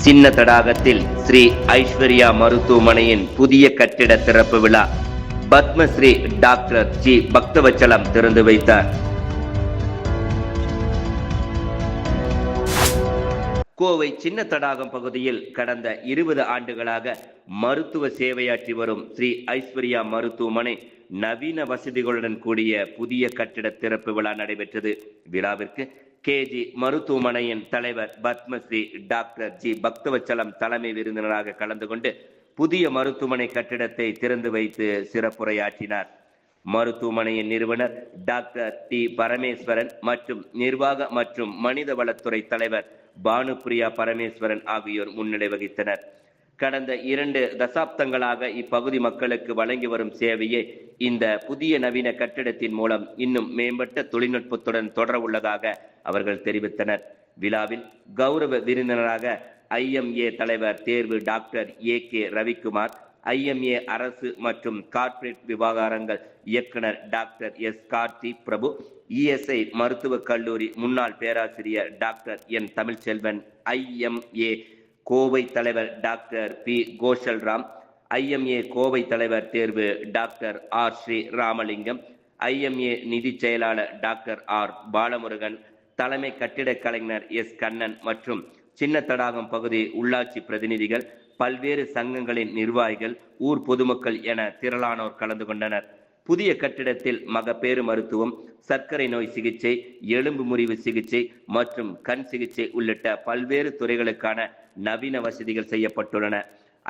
சின்ன தடாகத்தில் ஸ்ரீ ஐஸ்வர்யா மருத்துவமனையின் புதிய கட்டிட திறப்பு விழா பத்மஸ்ரீ டாக்டர் ஜி பக்தவச்சலம் திறந்து வைத்தார். கோவை சின்ன தடாகம் பகுதியில் கடந்த 20 ஆண்டுகளாக மருத்துவ சேவையாற்றி வரும் ஸ்ரீ ஐஸ்வர்யா மருத்துவமனை நவீன வசதிகளுடன் கூடிய புதிய கட்டிட திறப்பு விழா நடைபெற்றது. விழாவிற்கு கேஜி மருத்துவமனையின் தலைவர் பத்மஸ்ரீ டாக்டர் ஜி பக்தவச்சலம் தலைமை விருந்தினராக கலந்து கொண்டு புதிய மருத்துவமனை கட்டிடத்தை திறந்து வைத்து சிறப்புரையாற்றினார். மருத்துவமனையின் நிறுவனர் டாக்டர் டி பரமேஸ்வரன் மற்றும் நிர்வாக மற்றும் மனிதவளத்துறை தலைவர் பானுப்பிரியா பரமேஸ்வரன் ஆகியோர் முன்னிலை வகித்தனர். கடந்த 2 தசாப்தங்களாக இப்பகுதி மக்களுக்கு வழங்கி வரும் சேவையை இந்த புதிய நவீன கட்டிடத்தின் மூலம் இன்னும் மேம்பட்ட தொழில்நுட்பத்துடன் தொடர உள்ளதாக அவர்கள் தெரிவித்தனர். விழாவில் கௌரவ விருந்தினராக IMA தலைவர் தேர்வு டாக்டர் AK ரவிக்குமார், IMA அரசு மற்றும் கார்ப்பரேட் விவகாரங்கள் இயக்குனர் doctor S Karthi Prabhu, ESI மருத்துவக் கல்லூரி முன்னாள் பேராசிரியர் doctor N Tamilselvan, IMA Kovai தலைவர் doctor P Koshalram, IMA Kovai தலைவர் தேர்வு doctor R Sri Ramalingam, IMA நிதி செயலாளர் டாக்டர் R பாலமுருகன், தலைமை கட்டிட கலைஞர் S கண்ணன் மற்றும் சின்ன தடாகம் பகுதி உள்ளாட்சி பிரதிநிதிகள், பல்வேறு சங்கங்களின் நிர்வாகிகள், ஊர் பொதுமக்கள் என திரளானோர் கலந்து கொண்டனர். புதிய கட்டிடத்தில் மகப்பேறு மருத்துவம், சர்க்கரை நோய் சிகிச்சை, எலும்பு முறிவு சிகிச்சை மற்றும் கண் சிகிச்சை உள்ளிட்ட பல்வேறு துறைகளுக்கான நவீன வசதிகள் செய்யப்பட்டுள்ளன.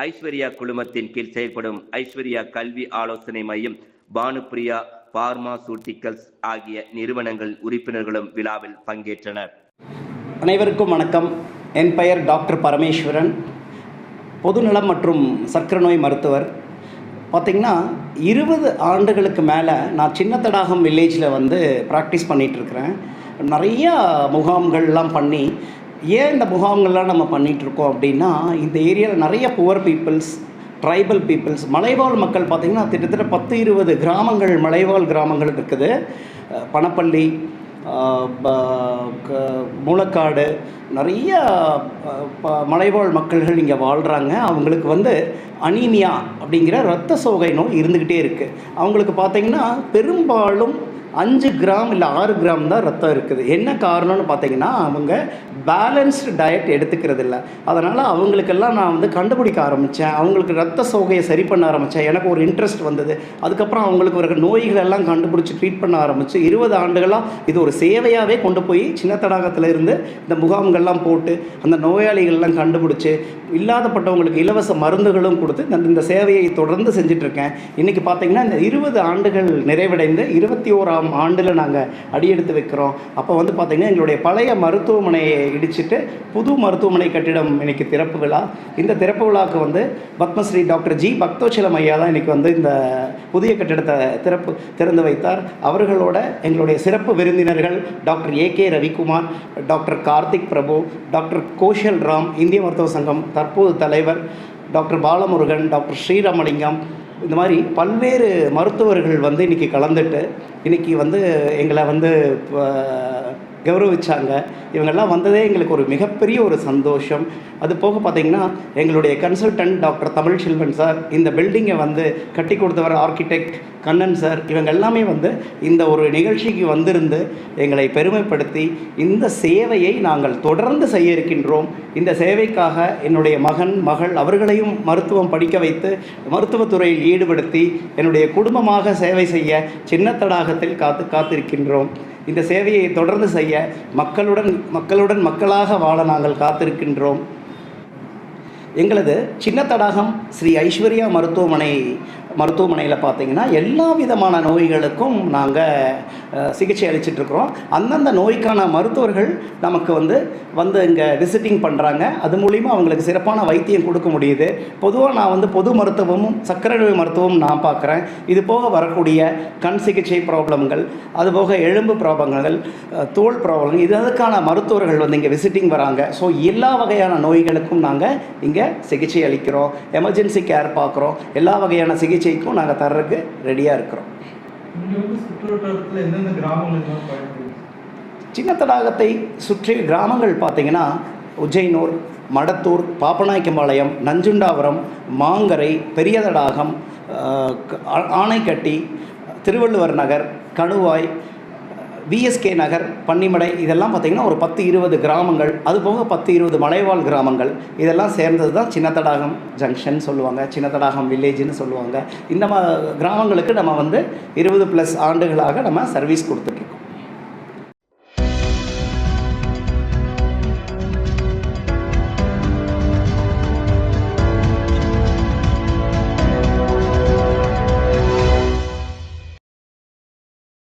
ஐஸ்வர்யா குழுமத்தின் கீழ் செயல்படும் ஐஸ்வர்யா கல்வி ஆலோசனை மையம், பானுப்பிரியா பார்மாசூட்டிக்கல்ஸ் ஆகிய நிறுவனங்கள் உறுப்பினர்களும் விழாவில் பங்கேற்றனர். அனைவருக்கும் வணக்கம். என் பெயர் டாக்டர் பரமேஸ்வரன், பொதுநலம் மற்றும் சர்க்கரை நோய் மருத்துவர். பார்த்திங்கன்னா 20 ஆண்டுகளுக்கு மேலே நான் சின்ன தடாகம் வில்லேஜில் ப்ராக்டிஸ் பண்ணிகிட்ருக்கிறேன். நிறையா முகாம்கள்லாம் பண்ணி, ஏன் இந்த முகாம்கள்லாம் நம்ம பண்ணிகிட்ருக்கோம் அப்படின்னா, இந்த ஏரியாவில் நிறைய புவர் பீப்புள்ஸ், ட்ரைபல் பீப்புள்ஸ், மலைவாழ் மக்கள் பார்த்திங்கன்னா கிட்டத்தட்ட 10-20 கிராமங்கள், மலைவாழ் கிராமங்கள் இருக்குது. பணப்பள்ளி, மூலக்காடு, நிறைய மலைவாழ் மக்கள்கள் இங்கே வாழ்கிறாங்க. அவங்களுக்கு அனீமியா அப்படிங்கிற இரத்த சோகை நோய் இருந்துக்கிட்டே இருக்குது. அவங்களுக்கு பார்த்திங்கன்னா பெரும்பாலும் 5 கிராம் இல்லை 6 கிராம் தான் ரத்தம் இருக்குது. என்ன காரணம்னு பார்த்தீங்கன்னா, அவங்க பேலன்ஸ்டு டயட் எடுத்துக்கிறது இல்லை. அதனால் அவங்களுக்கெல்லாம் நான் கண்டுபிடிக்க ஆரம்பித்தேன். அவங்களுக்கு ரத்த சோகையை சரி பண்ண ஆரம்பித்தேன். எனக்கு ஒரு இன்ட்ரெஸ்ட் வந்தது. அதுக்கப்புறம் அவங்களுக்கு ஒரு நோய்களெல்லாம் கண்டுபிடிச்சி ட்ரீட் பண்ண ஆரம்பித்து 20 ஆண்டுகளாக இது ஒரு சேவையாகவே கொண்டு போய் சின்ன தடாகத்தில் இருந்து இந்த முகாம்கள்லாம் போட்டு அந்த நோயாளிகள்லாம் கண்டுபிடிச்சி இல்லாதப்பட்டவங்களுக்கு இலவச மருந்துகளும் கொடுத்து இந்த சேவையை தொடர்ந்து செஞ்சிட்ருக்கேன். இன்றைக்கி பார்த்திங்கன்னா இந்த 20 ஆண்டுகள் நிறைவடைந்து 21ஆம் ஆண்டில் நாங்கள் அடியெடுத்து வைக்கிறோம். அப்போ பார்த்திங்கன்னா எங்களுடைய பழைய மருத்துவமனையை இடிச்சிட்டு புது மருத்துவமனை கட்டிடம் இன்றைக்கி திறப்பு விழா. இந்த திறப்பு விழாவுக்கு பத்மஸ்ரீ டாக்டர் ஜி பக்தவச்சலம் ஐயா தான் இன்றைக்கி இந்த புதிய கட்டிடத்தை திறந்து வைத்தார். அவர்களோட எங்களுடைய சிறப்பு விருந்தினர்கள் doctor AK Ravikumar, doctor Karthik Prabhu, doctor கோஷல்ராம், இந்திய மருத்துவ சங்கம் தற்போது தலைவர் டாக்டர் பாலமுருகன், டாக்டர் ஸ்ரீராமலிங்கம், இந்த மாதிரி பல்வேறு மருத்துவர்கள் இன்றைக்கி கலந்துட்டு இன்றைக்கி எங்களை கௌரவிச்சாங்க. இவங்கெல்லாம் வந்ததே எங்களுக்கு ஒரு மிகப்பெரிய ஒரு சந்தோஷம். அது போக பார்த்திங்கன்னா எங்களுடைய கன்சல்டன்ட் டாக்டர் தமிழ்ச்செல்வன் சார், இந்த பில்டிங்கை கட்டி கொடுத்தவர் ஆர்கிடெக்ட் கண்ணன் சார், இவங்க எல்லாமே இந்த ஒரு நிகழ்ச்சிக்கு வந்திருந்து எங்களை பெருமைப்படுத்தி இந்த சேவையை நாங்கள் தொடர்ந்து செய்ய இருக்கின்றோம். இந்த சேவைக்காக என்னுடைய மகன் மகள் அவர்களையும் மருத்துவம் படிக்க வைத்து மருத்துவத்துறையில் ஈடுபடுத்தி என்னுடைய குடும்பமாக சேவை செய்ய சின்ன தடாகத்தில் காத்திருக்கின்றோம். இந்த சேவையை தொடர்ந்து செய்ய மக்களுடன் மக்களாக வாழ நாங்கள் காத்திருக்கின்றோம். எங்களது சின்ன தடாகம் ஸ்ரீ ஐஸ்வர்யா மருத்துவமனையில் பார்த்திங்கன்னா எல்லா விதமான நோய்களுக்கும் நாங்கள் சிகிச்சை அளிச்சிட்ருக்குறோம். அந்தந்த நோய்க்கான மருத்துவர்கள் நமக்கு இங்கே விசிட்டிங் பண்ணுறாங்க. அது மூலிமா அவங்களுக்கு சிறப்பான வைத்தியம் கொடுக்க முடியுது. பொதுவாக நான் பொது மருத்துவமும் சர்க்கரை நோய் மருத்துவமும் நான் பார்க்குறேன். இது போக வரக்கூடிய கண் சிகிச்சை ப்ராப்ளம்கள், அதுபோக எலும்பு ப்ராப்ளங்கள், தோல் ப்ராப்ளம், இதுக்கான மருத்துவர்கள் இங்கே விசிட்டிங் வராங்க. ஸோ எல்லா வகையான நோய்களுக்கும் நாங்கள் இங்கே சிகிச்சை அளிக்கிறோம். எமர்ஜென்சி கேர் பார்க்குறோம். எல்லா வகையான சிகிச்சைக்கும் நாங்கள் தர்றதுக்கு ரெடியாக இருக்கிறோம். சின்ன தடாகத்தை சுற்றி கிராமங்கள் பார்த்திங்கன்னா உஜ்ஜைனூர், மடத்தூர், பாப்பநாய்க்கம்பாளையம், நஞ்சுண்டாபுரம், மாங்கரை, பெரியதடாகம், ஆனைக்கட்டி, திருவள்ளுவர் நகர், கணுவாய், விஎஸ்கே நகர், பன்னிமடை, இதெல்லாம் பார்த்திங்கன்னா ஒரு 10-20 கிராமங்கள், அது போக 10-20 மலைவாழ் கிராமங்கள், இதெல்லாம் சேர்ந்தது தான் சின்னத்தடாகம் ஜங்ஷன் சொல்லுவாங்க, சின்னத்தடாகம் வில்லேஜ்னு சொல்லுவாங்க. இந்த கிராமங்களுக்கு நம்ம வந்து 20+ ஆண்டுகளாக நம்ம சர்வீஸ் கொடுத்துட்ருக்கோம்.